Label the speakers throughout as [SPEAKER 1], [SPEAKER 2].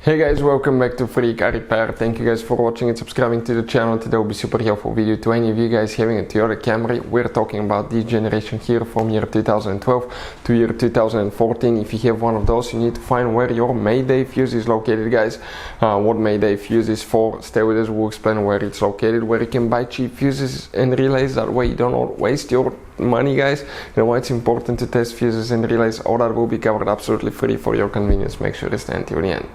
[SPEAKER 1] Hey guys, welcome back to Free Car Repair. Thank you guys for watching and subscribing to the channel. Today will be super helpful video to any of you guys having a Toyota Camry. We're talking about this generation here from year 2012 to year 2014. If you have one of those, you need to find where your Mayday fuse is located, guys. What Mayday fuse is for, stay with us, we'll explain where it's located, where you can buy cheap fuses and relays. That way you don't waste your money, guys, and why it's important to test fuses and relays. All that will be covered absolutely free for your convenience. Make sure to stay until the end.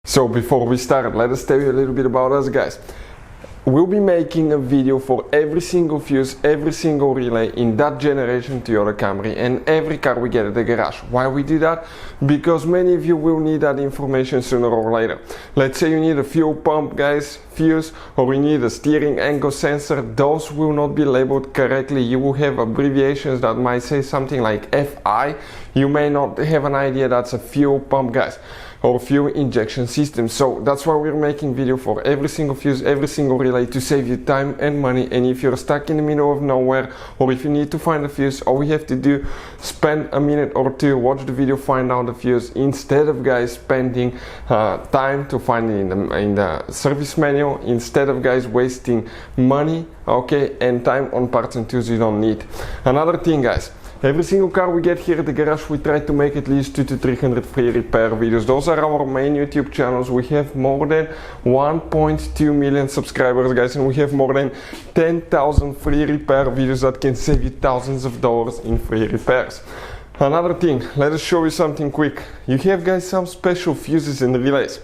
[SPEAKER 1] So before we start, let us tell you a little bit about us, guys. We'll be making a video for every single fuse, every single relay in that generation Toyota Camry and every car we get at the garage. Why we do that? Because many of you will need that information sooner or later. Let's say you need a fuel pump, guys, fuse, or you need a steering angle sensor. Those will not be labeled correctly. You will have abbreviations that might say something like FI. You may not have an idea that's a fuel pump, guys, or fuel injection system. So that's why we're making video for every single fuse, every single relay, to save you time and money. And if you're stuck in the middle of nowhere, or if you need to find a fuse, all we have to do, spend a minute or two, watch the video, find out the fuse, instead of, guys, spending time to find it in the service manual, instead of, guys, wasting money, okay, and time on parts and tools you don't need. Another thing, guys, every single car we get here at the garage, we try to make at least 200 to 300 free repair videos. Those are our main YouTube channels. We have more than 1.2 million subscribers, guys, and we have more than 10,000 free repair videos that can save you thousands of dollars in free repairs. Another thing, let us show you something quick. You have, guys, some special fuses and relays.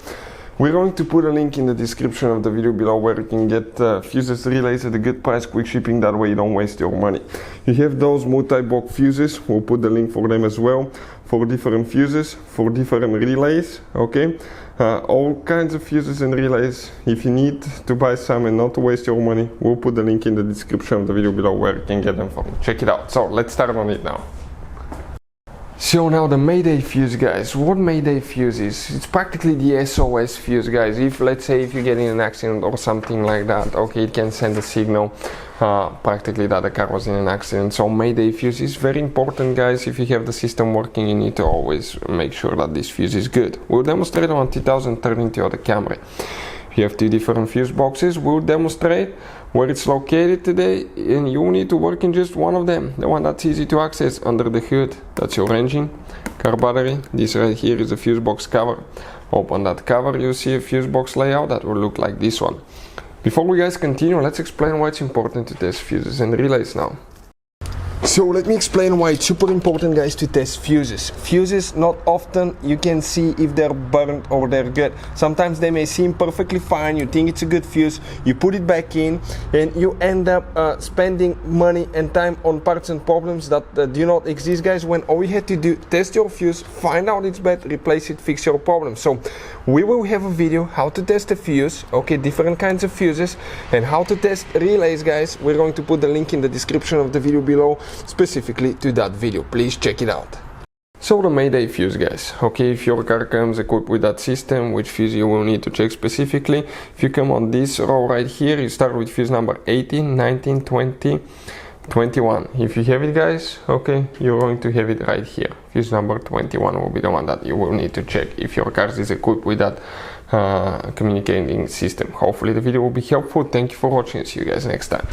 [SPEAKER 1] We're going to put a link in the description of the video below where you can get fuses, relays at a good price, quick shipping. That way you don't waste your money. You have those multi-block fuses. We'll put the link for them as well, for different fuses, for different relays, okay? All kinds of fuses and relays. If you need to buy some and not to waste your money, we'll put the link in the description of the video below where you can get them from. Check it out. So let's start on it now. So now the Mayday fuse, guys. What Mayday fuse is? It's practically the SOS fuse, guys. If, let's say, if you get in an accident or something like that, okay, it can send a signal practically that the car was in an accident. So Mayday fuse is very important, guys. If you have the system working, you need to always make sure that this fuse is good. We'll demonstrate on 2013 Toyota Camry. You have two different fuse boxes. We'll demonstrate where it's located today, and you need to work in just one of them, the one that's easy to access under the hood. That's your engine, car battery. This right here is a fuse box cover. Open that cover, you see a fuse box layout that will look like this one. Before we, guys, continue, let's explain why it's important to test fuses and relays now. So let me explain why it's super important, guys, to test fuses. Fuses, not often you can see if they're burnt or they're good. Sometimes they may seem perfectly fine, you think it's a good fuse, you put it back in, and you end up spending money and time on parts and problems that do not exist, guys, when all you had to do, test your fuse, find out it's bad, replace it, fix your problem. So we will have a video how to test a fuse, okay, different kinds of fuses, and how to test relays, guys. We're going to put the link in the description of the video below, specifically to that video. Please check it out. So the Mayday fuse, guys, okay, if your car comes equipped with that system, which fuse you will need to check specifically. If you come on this row right here, you start with fuse number 18, 19, 20, 21. If you have it, guys, okay, you're going to have it right here. Fuse number 21 will be the one that you will need to check if your car is equipped with that communicating system. Hopefully the video will be helpful. Thank you for watching. See you guys next time.